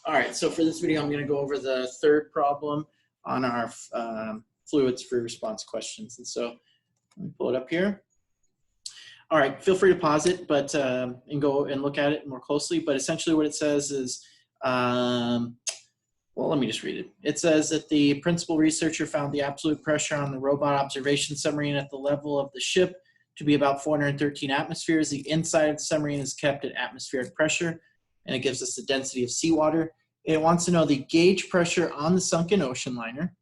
All right, so for this video, I'm going to go over the third problem on our fluids free response questions. And so let me pull it up here. All right, feel free to pause it, but and go and look at it more closely. But essentially what it says is, well, let me just read it. It says that the principal researcher found the absolute pressure on the robot observation submarine at the level of the ship to be about 413 atmospheres. The inside of the submarine is kept at atmospheric pressure, and it gives us the density of seawater. It wants to know the gauge pressure on the sunken ocean liner,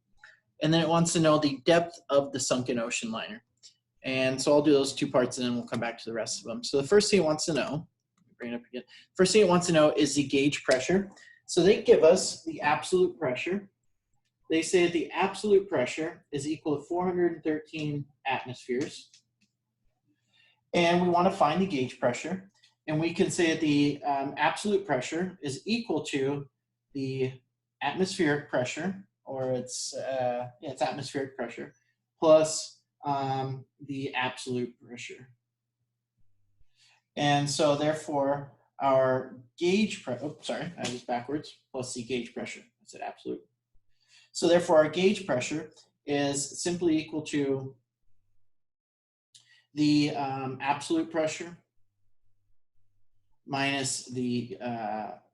and then it wants to know the depth of the sunken ocean liner. And so I'll do those two parts, and then we'll come back to the rest of them. So the first thing it wants to know, bring it up again. First thing it wants to know is the gauge pressure. So they give us the absolute pressure. They say that the absolute pressure is equal to 413 atmospheres. And we want to find the gauge pressure. And we can say that the absolute pressure is equal to the atmospheric pressure, or it's atmospheric pressure, plus the absolute pressure. And so therefore our gauge pressure, oh, sorry, I was backwards, plus the gauge pressure, I said absolute. So therefore our gauge pressure is simply equal to the absolute pressure minus the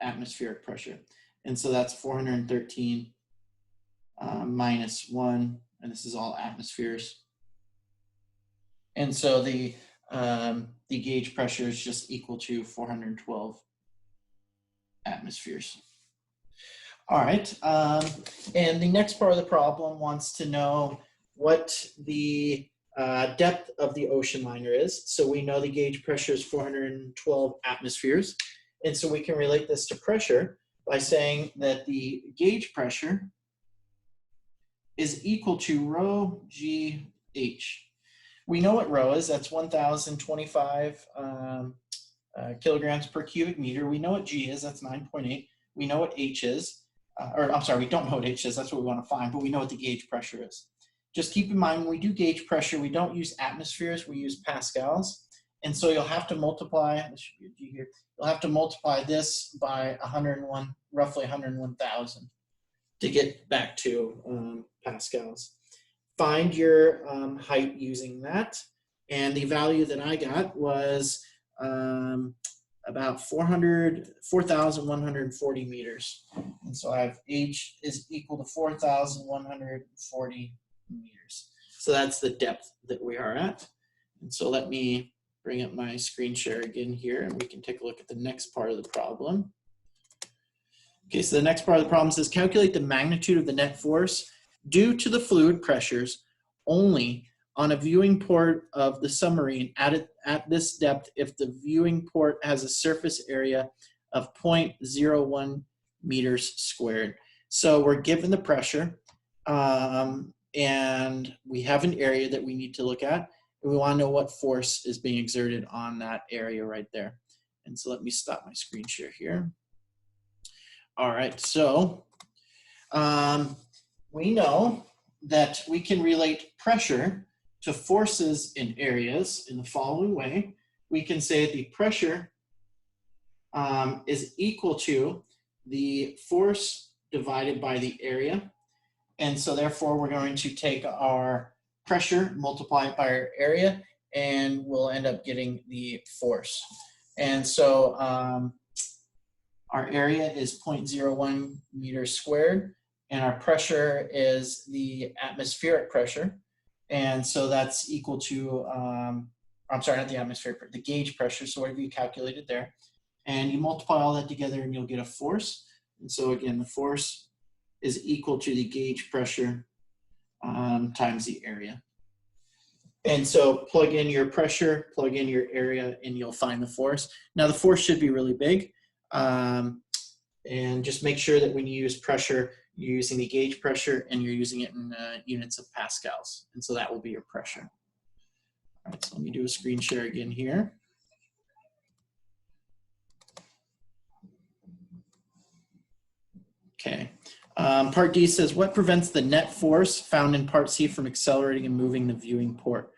atmospheric pressure. And so that's 413 minus 1, and this is all atmospheres. And so the gauge pressure is just equal to 412 atmospheres. All right, and the next part of the problem wants to know what the depth of the ocean liner is. So we know the gauge pressure is 412 atmospheres. And so we can relate this to pressure by saying that the gauge pressure is equal to rho g h. We know what rho is. That's 1,025 kilograms per cubic meter. We know what g is. That's 9.8. We know what h is. Or I'm sorry, we don't know what h is. That's what we want to find. But we know what the gauge pressure is. Just keep in mind, when we do gauge pressure, we don't use atmospheres, we use pascals. And so you'll have to multiply, this should be a G here, you'll have to multiply this by 101, roughly 101,000 to get back to pascals. Find your height using that. And the value that I got was about 4,140 meters. And so I have H is equal to 4,140 meters. So that's the depth that we are at. And so let me bring up my screen share again here, and we can take a look at the next part of the problem. Okay, so the next part of the problem says calculate the magnitude of the net force due to the fluid pressures only on a viewing port of the submarine at this depth if the viewing port has a surface area of 0.01 meters squared. So we're given the pressure, and we have an area that we need to look at, and we want to know what force is being exerted on that area right there. And so let me stop my screen share here. All right, so we know that we can relate pressure to forces in areas in the following way. We can say the pressure is equal to the force divided by the area. And so therefore we're going to take our pressure, multiply it by our area, and we'll end up getting the force. And so our area is 0.01 meters squared, and our pressure is the atmospheric pressure. And so that's equal to, I'm sorry, not the atmospheric, the gauge pressure, so whatever you calculated there. And you multiply all that together and you'll get a force. And so again, the force is equal to the gauge pressure times the area. And so plug in your pressure, plug in your area, and you'll find the force. Now the force should be really big. And just make sure that when you use pressure, you're using the gauge pressure and you're using it in units of pascals. And so that will be your pressure. All right, so let me do a screen share again here. Okay. Part D says, what prevents the net force found in part C from accelerating and moving the viewing port?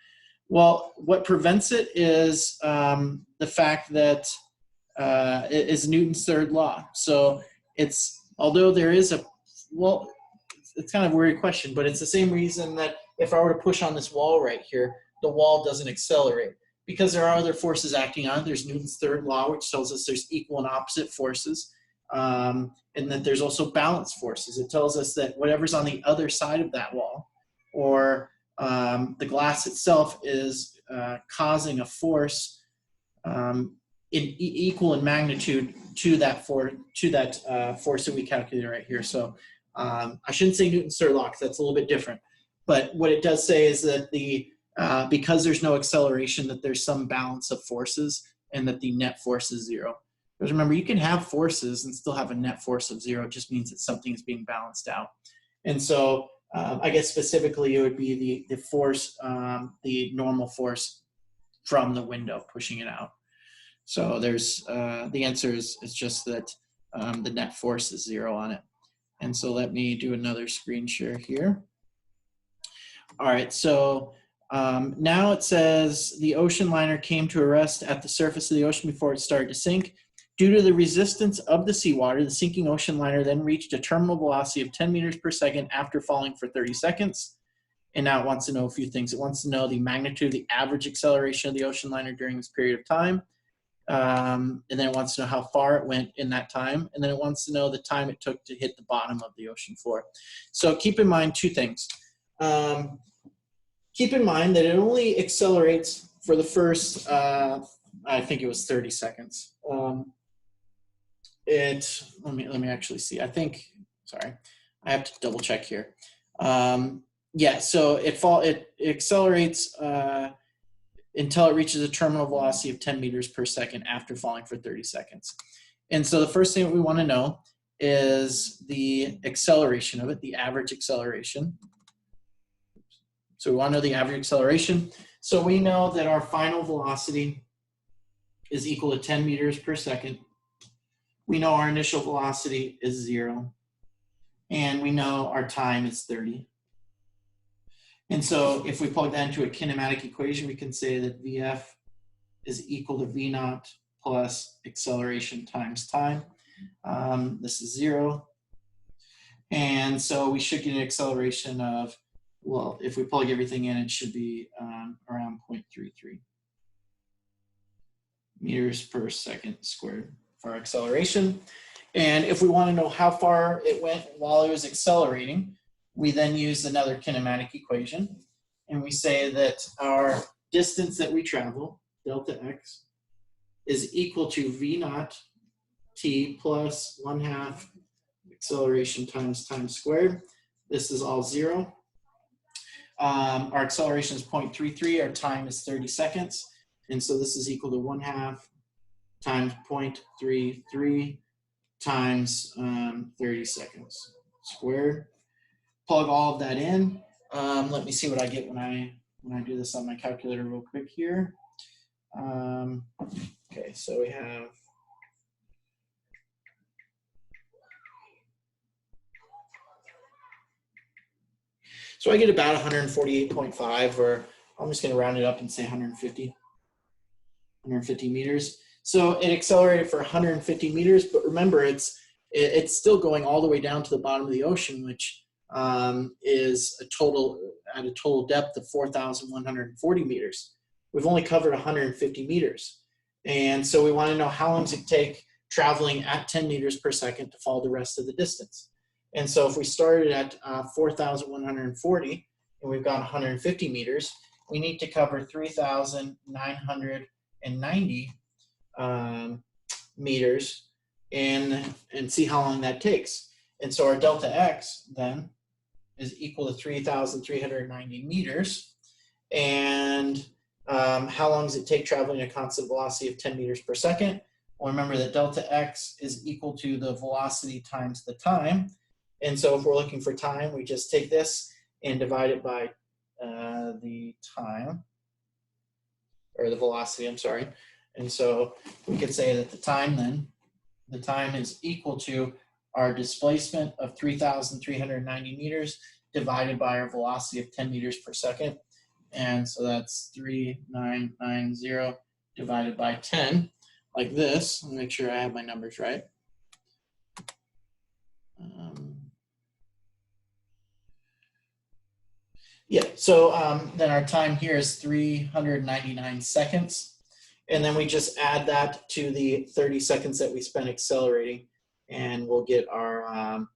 Well, what prevents it is the fact that it is Newton's third law. So although there is well, it's kind of a weird question, but it's the same reason that if I were to push on this wall right here, the wall doesn't accelerate. Because there are other forces acting on it. There's Newton's third law, which tells us there's equal and opposite forces, and that there's also balanced forces. It tells us that whatever's on the other side of that wall, or the glass itself, is causing a force equal in magnitude to that force that we calculated right here. So I shouldn't say Newton's third law, because that's a little bit different. But what it does say is that because there's no acceleration, that there's some balance of forces, and that the net force is 0. Because remember, you can have forces and still have a net force of 0. It just means that something is being balanced out. And so I guess specifically it would be the force, the normal force from the window pushing it out. So there's the answer is just that the net force is 0 on it. And so let me do another screen share here. All right, so now it says the ocean liner came to a rest at the surface of the ocean before it started to sink. Due to the resistance of the seawater, the sinking ocean liner then reached a terminal velocity of 10 meters per second after falling for 30 seconds. And now it wants to know a few things. It wants to know the magnitude of the average acceleration of the ocean liner during this period of time. And then it wants to know how far it went in that time. And then it wants to know the time it took to hit the bottom of the ocean floor. So keep in mind two things. Keep in mind that it only accelerates for the first, I think it was 30 seconds. Let me actually see. Sorry, I have to double check here. Yeah, so it accelerates until it reaches a terminal velocity of 10 meters per second after falling for 30 seconds. And so the first thing that we want to know is the acceleration of it, the average acceleration. So we want to know the average acceleration. So we know that our final velocity is equal to 10 meters per second. We know our initial velocity is 0. And we know our time is 30. And so if we plug that into a kinematic equation, we can say that VF is equal to V naught plus acceleration times time. This is 0. And so we should get an acceleration of, well, if we plug everything in, it should be around 0.33 meters per second squared for our acceleration. And if we want to know how far it went while it was accelerating, we then use another kinematic equation. And we say that our distance that we travel, delta x, is equal to V naught t plus 1/2 acceleration times time squared. This is all 0. Our acceleration is 0.33, our time is 30 seconds. And so this is equal to 1/2 times 0.33 times 30 seconds squared. Plug all of that in. Let me see what I get when I do this on my calculator real quick here. Okay, so we have, so I get about 148.5, or I'm just going to round it up and say 150 meters. So it accelerated for 150 meters, but remember, it's still going all the way down to the bottom of the ocean, which is at a total depth of 4,140 meters. We've only covered 150 meters. And so we want to know how long does it take traveling at 10 meters per second to follow the rest of the distance. And so if we started at 4,140 and we've got 150 meters, we need to cover 3,990 meters and see how long that takes. And so our delta x then is equal to 3,390 meters. And how long does it take traveling at a constant velocity of 10 meters per second? Well, remember that delta x is equal to the velocity times the time. And so if we're looking for time, we just take this and divide it by the time, or the velocity, I'm sorry. And so we could say that the time is equal to our displacement of 3,390 meters divided by our velocity of 10 meters per second. And so that's 3,990 divided by 10, like this. Let me make sure I have my numbers right. So then our time here is 399 seconds. And then we just add that to the 30 seconds that we spent accelerating, and we'll get our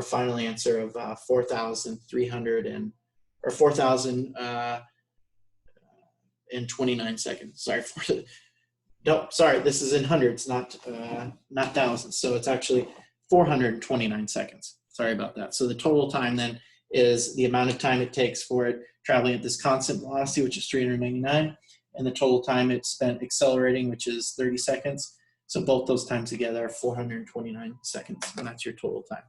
final answer of 4,029 seconds. Sorry, no, sorry, this is in hundreds, not thousands. So it's actually 429 seconds. Sorry about that. So the total time then is the amount of time it takes for it traveling at this constant velocity, which is 399, and the total time it spent accelerating, which is 30 seconds. So both those times together are 429 seconds, and that's your total time.